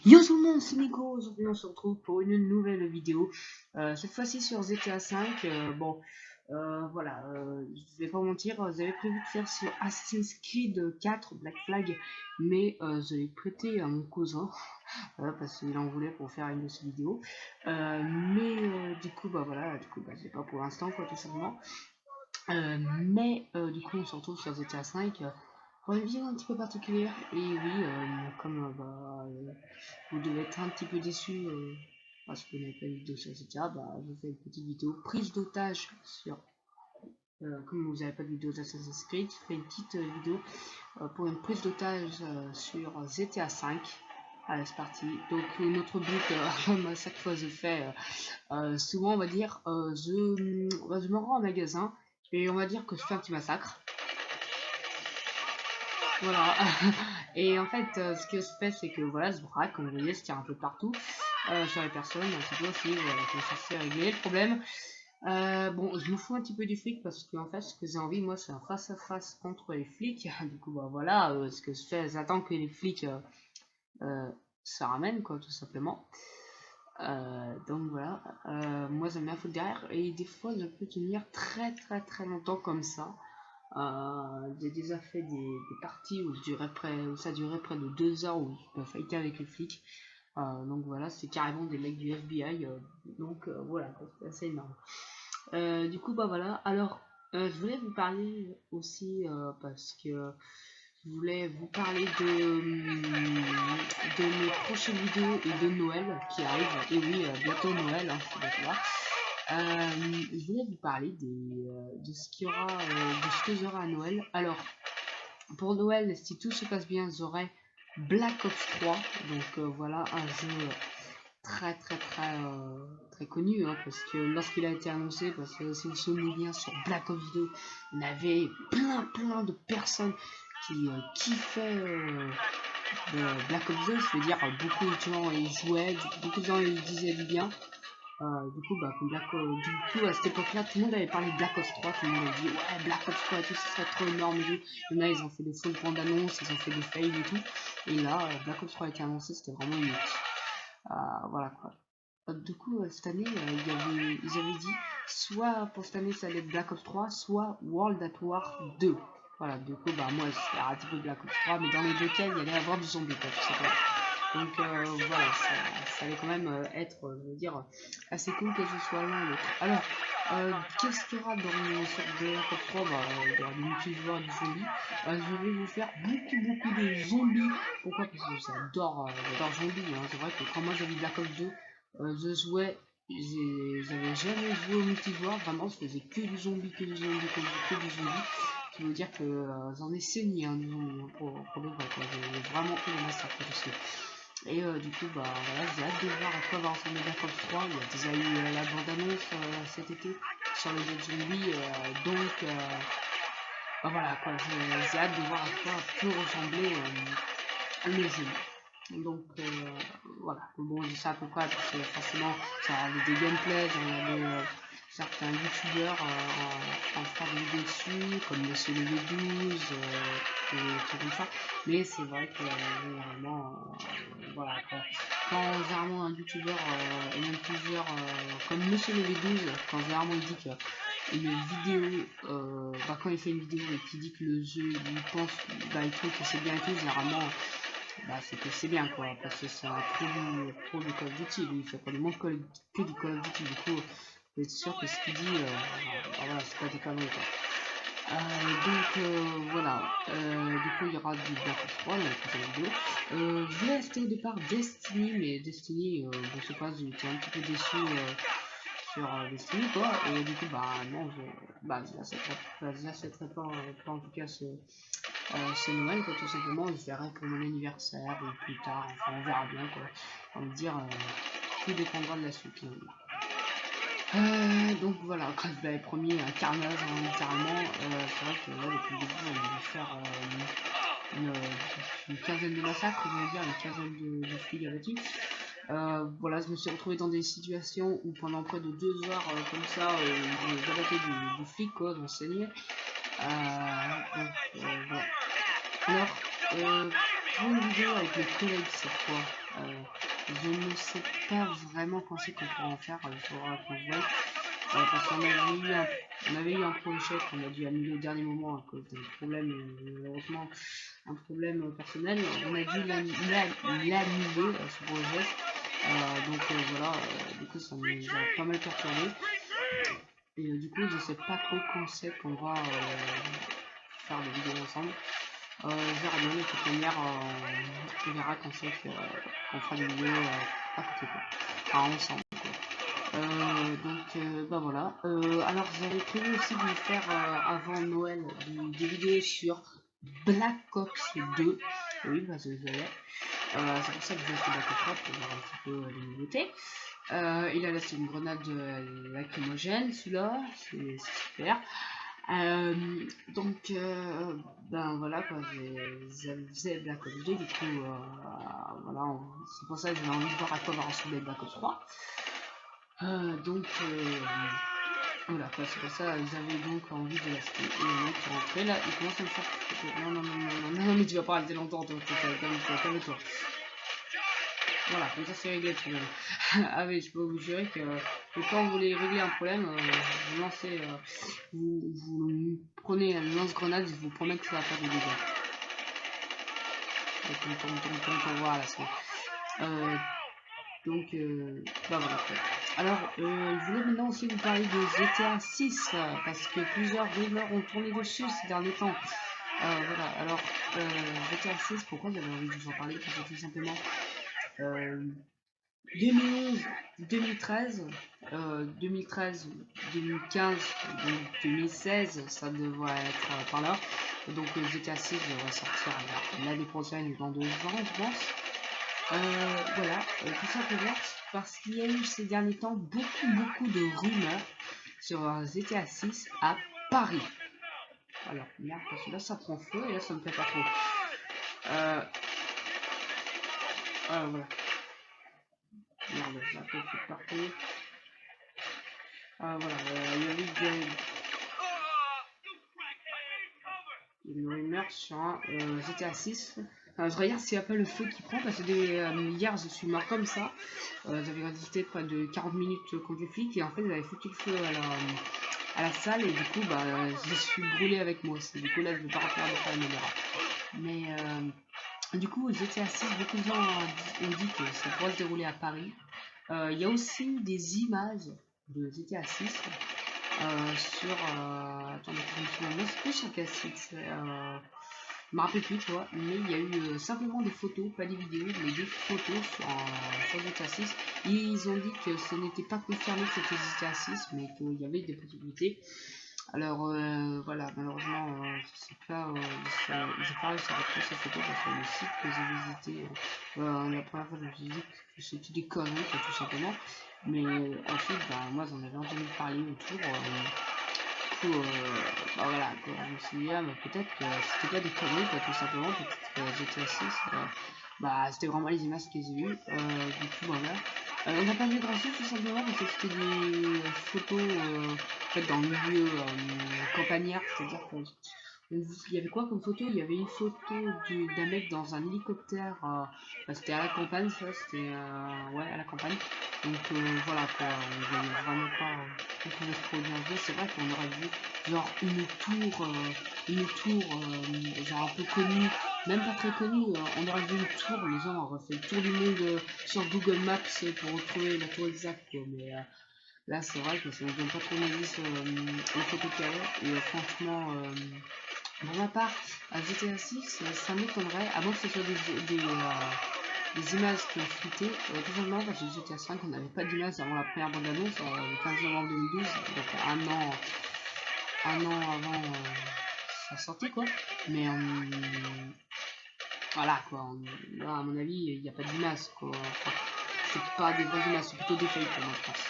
Yo tout le monde, c'est Nico. Aujourd'hui, on se retrouve pour une nouvelle vidéo. Cette fois-ci sur GTA 5. Voilà, je vais pas mentir, j'avais prévu de faire sur Assassin's Creed 4 Black Flag, mais je l'ai prêté à mon cousin, voilà, parce qu'il en voulait pour faire une de ses vidéos. Du coup, bah voilà, je l'ai pas pour l'instant, quoi, tout simplement. Du coup, on se retrouve sur GTA 5 pour une vidéo un petit peu particulière. Et oui, vous devez être un petit peu déçu parce que vous n'avez pas de vidéo sur GTA, je fais une petite vidéo prise d'otage sur. Comme vous n'avez pas de vidéo d'Assassin's Creed, je fais une petite vidéo pour une prise d'otage sur GTA 5. Allez, c'est parti. Donc, notre but, comme à chaque fois je fais, souvent on va dire, je me rends en magasin et on va dire que je fais un petit massacre. Voilà. Et en fait, ce que je fais, c'est que voilà, je braque, comme vous voyez, je tire un peu partout sur les personnes, un petit peu aussi, voilà, je suis censé régler le problème. Bon, je me fous un petit peu du flic parce que en fait, ce que j'ai envie, moi, c'est un face à face contre les flics. Du coup, bah voilà, ce que je fais, j'attends que les flics se ramènent, quoi, tout simplement. Donc voilà, moi j'aime bien foutre derrière et des fois, je peux tenir très très très longtemps comme ça. J'ai déjà fait des parties où ça durait près de 2 heures où je peux fighter avec les flics. Donc voilà, c'est carrément des mecs du FBI. Voilà, c'est assez énorme. Du coup, bah voilà. Alors, je voulais vous parler aussi parce que je voulais vous parler de mes prochaines vidéos et de Noël qui arrive. Et oui, bientôt Noël, hein, c'est bientôt là. Je voulais vous parler de ce qu'il y aura, de ce que j'aurai à Noël. Alors, pour Noël, si tout se passe bien, j'aurai Black Ops 3. Donc voilà, un jeu très connu, hein, parce que lorsqu'il a été annoncé, parce que si vous vous souvenez bien sur Black Ops 2, on avait plein de personnes qui kiffaient Black Ops 2, je veux dire beaucoup de gens y jouaient, beaucoup de gens y disaient du bien. Du coup, à cette époque-là, tout le monde avait parlé de Black Ops 3, tout le monde avait dit ouais, Black Ops 3 et tout, ce serait trop énorme et tout. Il y en a, ils ont fait des fausses bandes annonces, ils ont fait des fails et tout. Et là, Black Ops 3 a été annoncé, c'était vraiment unique. Voilà quoi. Du coup, cette année, ils avaient dit soit pour cette année ça allait être Black Ops 3, soit World at War 2. Voilà, du coup, bah moi j'ai arrêté de Black Ops 3, mais dans les deux cas, il y allait avoir du zombie, quoi, tout simplement. Donc voilà, ça allait quand même être, je veux dire, assez cool que ce soit l'un ou l'autre. Alors, qu'est-ce qu'il y aura sur Black Ops 3? Il y aura du multijoueur, du zombie. Je vais vous faire beaucoup de zombies. Pourquoi? Parce que j'adore zombies. Hein. C'est vrai que quand moi j'avais Black Ops 2, je jouais, j'avais jamais joué au multijoueur. Vraiment, je faisais que du zombie, que du zombie, que du zombie. Je veux dire que j'en ai saigné un zombie, hein, pour de vrai. J'ai vraiment eu le massacre dessus. Et du coup, bah voilà, j'ai hâte de voir à quoi va ressembler Black Ops 3. Il y a déjà eu la bande-annonce cet été sur le jeu de zombie, voilà quoi, j'ai hâte de voir à quoi peut ressembler le jeu. Donc voilà, bon, je dis ça à peu près parce que forcément, j'ai regardé des gameplays, j'ai regardé certains youtubeurs en faire des vidéos dessus, comme Monsieur le V12, et tout comme ça. Mais c'est vrai que généralement, voilà, quand généralement un youtubeur et même plusieurs, comme Monsieur le V12, quand généralement il dit que une vidéo, quand il fait une vidéo et qu'il dit que le jeu, il pense, il trouve que c'est bien et tout, généralement, c'est que c'est bien quoi, parce que c'est un pro du Call of Duty, lui il fait pas du monde que du Call of Duty, du coup, vous êtes sûr que ce qu'il dit, voilà, c'est pas des conneries quoi. Voilà, du coup il y aura du Black Ops 3 dans la prochaine vidéo. Je voulais acheter au départ Destiny, mais Destiny, je sais pas, j'étais un petit peu déçu sur Destiny quoi, et du coup non, je l'achèterai pas en tout cas c'est Noël quoi, tout simplement. Je verrai pour mon anniversaire ou plus tard, enfin on verra bien quoi. On va me dire, tout dépendra de la suite. Donc voilà, comme je l'avais promis, un carnage hein, littéralement. C'est vrai que là depuis le début on a dû faire une quinzaine de massacres, on va dire, une quinzaine de flics abattus. Voilà, je me suis retrouvé dans des situations où pendant près de 2 heures comme ça, j'abattais du flic quoi, j'en saignais. Voilà. Alors, pour une vidéo avec mes collègues cette fois, Je ne sais pas vraiment quand c'est qu'on pourra en faire, il faudra qu'on se voit. Parce qu'on avait eu un projet qu'on a dû annuler au dernier moment à cause d'un problème, malheureusement, un problème personnel. On a dû l'annuler, ce projet. Donc voilà, du coup ça nous a pas mal perturbé. Et du coup je sais pas trop quand c'est qu'on va faire des vidéos ensemble. Je verrai bien, de toute manière, on verra quand c'est qu'on fera des vidéos à côté quoi. Enfin ensemble quoi. Donc bah voilà. Alors j'avais prévu aussi de vous faire avant Noël des vidéos sur Black Ops 2. Oui, bah je l'ai. C'est pour ça que j'ai fait Black Ops 3 pour voir un petit peu les nouveautés. Il a laissé une grenade lacrymogène, celui-là, c'est super. Donc, ben voilà quoi, j'ai Black Ops 2, du coup, voilà, c'est pour ça que j'avais envie de voir à quoi va ressembler Black Ops 3. Donc, voilà quoi, c'est pour ça que j'avais donc envie de l'acheter. Et le mec qui est rentré là, il commence à me faire. Non, mais tu vas pas rester longtemps, calme-toi. Voilà, comme ça c'est réglé le problème. Ah oui, je peux vous jurer que quand vous voulez régler un problème, vous lancez, vous prenez un lance-grenade, je vous promets que ça va faire des dégâts. Voilà, c'est donc, bah voilà. Alors, je voulais maintenant aussi vous parler de GTA 6, parce que plusieurs rumeurs ont tourné dessus ces derniers temps. Voilà, alors, GTA 6, pourquoi j'avais envie de vous en parler? Parce que tout simplement, 2011, 2013, 2013, 2015, 2016, ça devrait être par là. Donc GTA 6 devrait sortir l'année prochaine, dans 2 ans, je pense. Voilà, tout simplement parce qu'il y a eu ces derniers temps beaucoup de rumeurs sur GTA 6 à Paris. Alors, merde, parce que là ça prend feu et là ça me plaît pas trop. Voilà. Merde, la peau fait partout. Voilà, il y avait une rumeur sur un GTA 6. Je regarde s'il n'y a pas le feu qui prend parce que hier je suis mort comme ça. J'avais résisté près de 40 minutes contre les flics et en fait j'avais foutu le feu à la salle et du coup bah je suis brûlé avec moi aussi. Du coup là je vais pas refaire de faire la caméra. Mais du coup GTA 6, beaucoup de gens ont dit que ça pourrait se dérouler à Paris. Il y a aussi des images de GTA 6 sur attendez, je me souviens, c'est plus sur quel site, je me rappelle plus quoi, mais il y a eu simplement des photos, pas des vidéos, mais des photos sur GTA 6. Ils ont dit que ce n'était pas confirmé que c'était GTA 6, mais qu'il y avait des possibilités. Alors voilà, malheureusement, je sais pas, j'ai pas réussi à retrouver ces photos parce que le site que j'ai visité, la première fois je me suis dit que c'était des conneries, tout simplement. Mais ensuite, bah, moi j'en avais entendu parler autour. Du coup, bah voilà, quoi, je me suis dit, ah, bah, peut-être que c'était pas des conneries, quoi, tout simplement. Peut-être que GTA 6, bah c'était vraiment les images que j'ai eues. Du coup, voilà. On n'a pas vu grand chose tout simplement parce que c'était des photos en fait, dans le milieu campagnard, c'est-à-dire qu'il y avait quoi comme photo? Il y avait une photo d'un mec dans un hélicoptère, bah, c'était à la campagne, ça, c'était ouais, à la campagne. Donc voilà, quoi, on voyait vraiment pas qu'on pouvait se produire un jeu. C'est vrai qu'on aurait vu genre une tour genre un peu connue, même pas très connue, on aurait vu une tour, les gens auraient fait le tour du monde sur Google Maps pour retrouver la tour exacte, quoi. Mais là c'est vrai que ça ne donne pas trop d'indices la photo qu'il y avait, et franchement pour ma part à GTA 6 ça m'étonnerait, à moins que ce soit des images qui ont fuité, tout simplement parce que GTA 5 on n'avait pas d'images avant la première bande annonce le 15 novembre 2012, donc un an avant sa sortie quoi. Mais voilà quoi, là à mon avis il n'y a pas d'images quoi, enfin, c'est pas des vraies images, c'est plutôt des fakes moi je pense.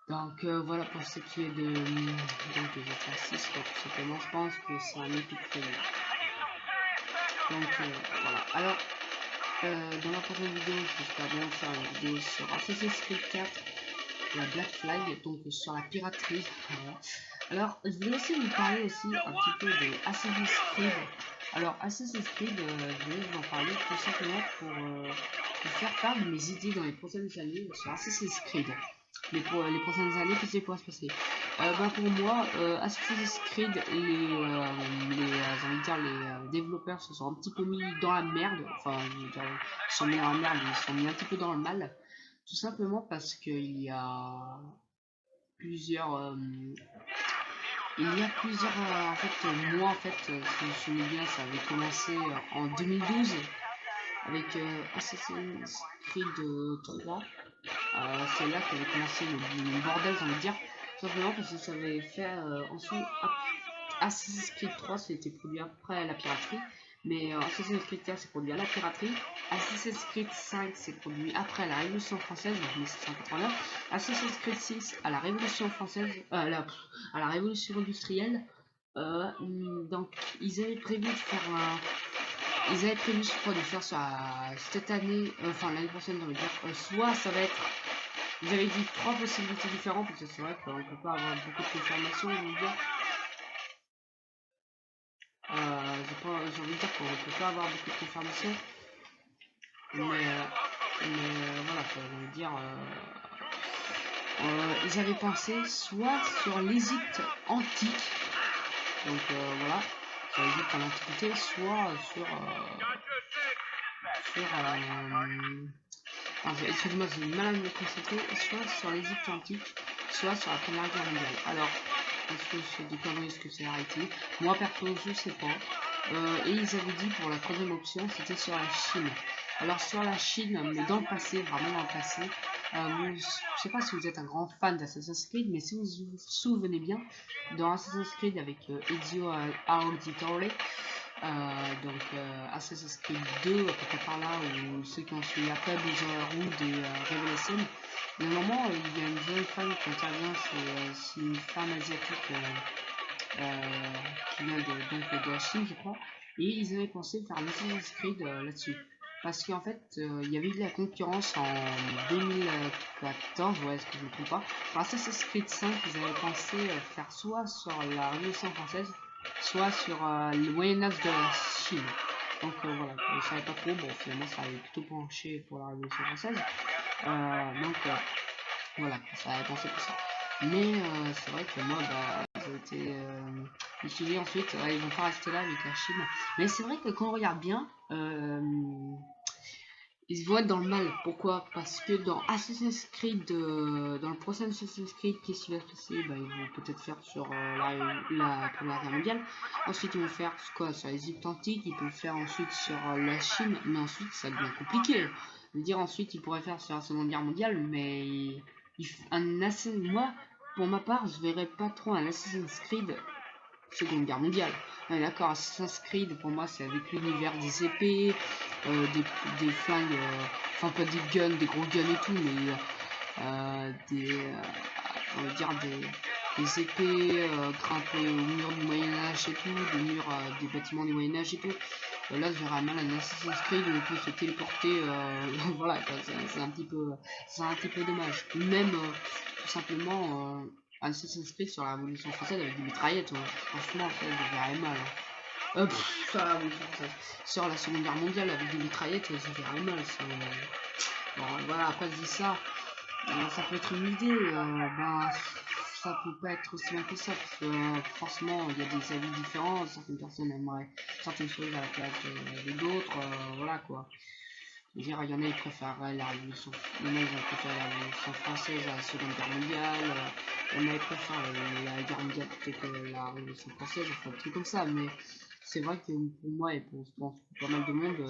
Donc voilà pour ce qui est de GTA 6 quoi, tout simplement je pense que c'est un epic fail. Donc voilà, alors dans la prochaine vidéo j'espère bien faire une vidéo sur Assassin's Creed 4, la Black Flag, donc sur la piraterie. Voilà. Alors je voulais aussi vous parler aussi un petit peu de Assassin's Creed. Alors Assassin's Creed, je vais vous en parler tout simplement vous faire part de mes idées dans les prochaines années sur Assassin's Creed. Les prochaines années, qu'est-ce qui pourrait se passer? Pour moi, Assassin's Creed, les développeurs se sont un petit peu mis dans la merde. Enfin, je veux dire, ils sont mis dans la merde, ils se sont mis un petit peu dans le mal. Tout simplement parce qu'il y a plusieurs... en fait, moi, en fait, si je me souviens bien, ça avait commencé en 2012 avec Assassin's Creed 3. C'est là qu'avait commencé le bordel, j'ai envie de dire. Simplement parce que ça avait fait ensuite Assassin's Creed 3, c'était produit après la piraterie. Mais Assassin's Creed 4 c'est produit à la piraterie. Assassin's Creed 5 c'est produit après la Révolution française, donc 1789. Assassin's Creed 6 à la Révolution française, à la Révolution industrielle. Donc ils avaient prévu de faire ils avaient prévu, je crois, de faire ça cette année, enfin l'année prochaine, on va dire. Soit ça va être, ils avaient dit 3 possibilités différentes, parce que c'est vrai qu'on peut pas avoir beaucoup de confirmations, je veux dire. J'ai envie de dire qu'on peut pas avoir beaucoup de confirmations, mais voilà, quoi, je veux dire. Ils avaient pensé soit sur l'Égypte antique, donc voilà, sur l'Égypte en antiquité, soit sur excusez-moi, j'ai du mal à me concentrer, soit sur l'Égypte antique, soit sur la Première Guerre mondiale. Alors, est-ce que c'est des conneries, est-ce que c'est arrêté? Moi, perso, je sais pas. Et ils avaient dit pour la troisième option, c'était sur la Chine. Alors, sur la Chine, mais dans le passé, vraiment dans le passé, je sais pas si vous êtes un grand fan d'Assassin's Creed, mais si vous vous souvenez bien, dans Assassin's Creed avec Ezio Auditore, Assassin's Creed 2, à peu près par là, ou ceux qui ont suivi après, Brotherhood et Revelation, il y a un moment, il y a une jeune femme qui intervient, c'est une femme asiatique qui vient de la Chine, je crois, et ils avaient pensé faire un Assassin's Creed là-dessus. Parce qu'en fait, il y avait eu de la concurrence en 2014, ouais, est-ce que je ne me trompe pas. Pour Assassin's Creed 5, ils avaient pensé faire soit sur la Révolution française, soit sur le Moyen-Âge de la Chine. Donc voilà, je ne savais pas trop, bon finalement ça avait plutôt penché pour la Révolution française. Voilà, ça avait pensé pour ça. Mais c'est vrai que moi, j'ai été mitigé ensuite, ils vont pas rester là avec la Chine. Mais c'est vrai que quand on regarde bien, ils vont être dans le mal. Pourquoi? Parce que dans Assassin's Creed, dans le prochain Assassin's Creed, qu'est-ce qui va se passer? Ils vont peut-être faire sur la Première Guerre mondiale. Ensuite, ils vont faire quoi? Sur l'Égypte antique. Ils peuvent faire ensuite sur la Chine. Mais ensuite, ça devient compliqué. Je veux dire, ensuite, ils pourraient faire sur la Seconde Guerre mondiale. Mais moi, pour ma part, je verrais pas trop un Assassin's Creed Seconde Guerre mondiale. D'accord, Assassin's Creed pour moi c'est avec l'univers des épées, des flingues, enfin pas des guns, des gros guns et tout, mais on va dire des épées grimpées au mur du Moyen-Âge et tout, des murs des bâtiments du Moyen-Âge et tout. Là je verrais mal un Assassin's Creed où on peut se téléporter, voilà, c'est un petit peu dommage. Même tout simplement Assassin's Creed sur la Révolution française avec des mitraillettes, franchement, ça, je verrais mal. Sur la Révolution française. Sur la Seconde Guerre mondiale avec des mitraillettes, je verrais mal. Bon, voilà, après je dis ça, ça peut être une idée, ça peut pas être aussi bien que ça, parce que forcément, il y a des avis différents, certaines personnes aimeraient certaines choses à la place de d'autres, voilà quoi. Il y en a qui préfèrent la Révolution, française à la Seconde Guerre mondiale, il y en a qui préfèrent la guerre mondiale plutôt que la Révolution française, enfin un truc comme ça, mais c'est vrai que pour moi et pour je pense pas mal de monde,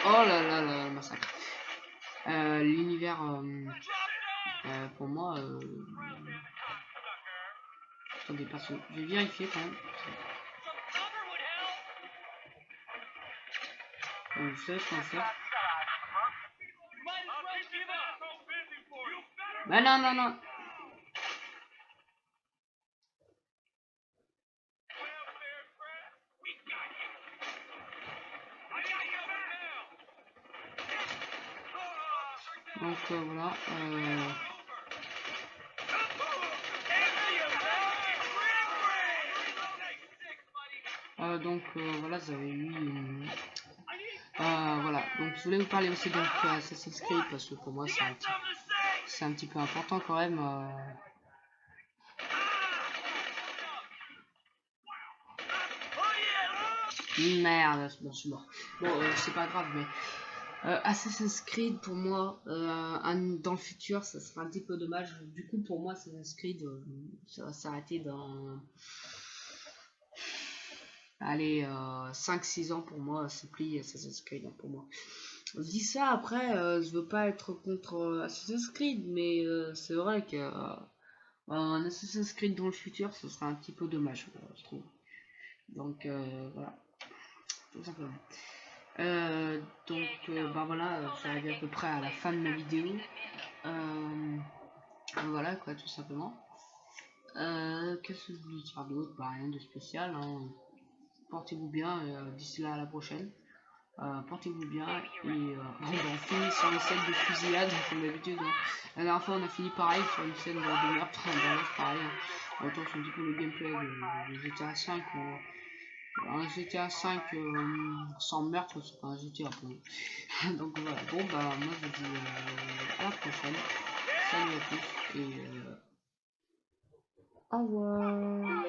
oh là là là, le massacre. L'univers, pour moi, attendez, personne, je vais vérifier quand même. Vous savez ce qu'on va faire? Bah non, non, non. Donc voilà. Voilà, j'avais eu Voilà, donc je voulais vous parler aussi donc Assassin's Creed parce que pour moi c'est un petit peu important quand même. Merde, bon, je suis mort. Bon, c'est pas grave, mais Assassin's Creed pour moi, dans le futur, ça sera un petit peu dommage. Du coup, pour moi, Assassin's Creed, ça va s'arrêter dans. Allez, 5-6 ans pour moi, c'est plié Assassin's Creed hein, pour moi. Je dis ça après, je veux pas être contre Assassin's Creed, mais c'est vrai que un Assassin's Creed dans le futur, ce sera un petit peu dommage, je trouve. Donc voilà, tout simplement. Bah voilà, ça arrive à peu près à la fin de ma vidéo. Voilà quoi, tout simplement. Qu'est-ce que je voulais dire d'autre? Bah rien de spécial. Hein. Portez-vous bien et d'ici là à la prochaine. Portez-vous bien et on finit sur une scène de fusillade comme d'habitude. Hein. La dernière fois on a fini pareil sur une scène de meurtre dans l'autre pareil. Hein. Autant c'est un petit peu le gameplay de GTA 5. Un GTA 5 sans meurtre, c'est pas un GTA pour nous. Donc voilà, bon bah moi je vous dis à la prochaine. Salut à tous et au revoir.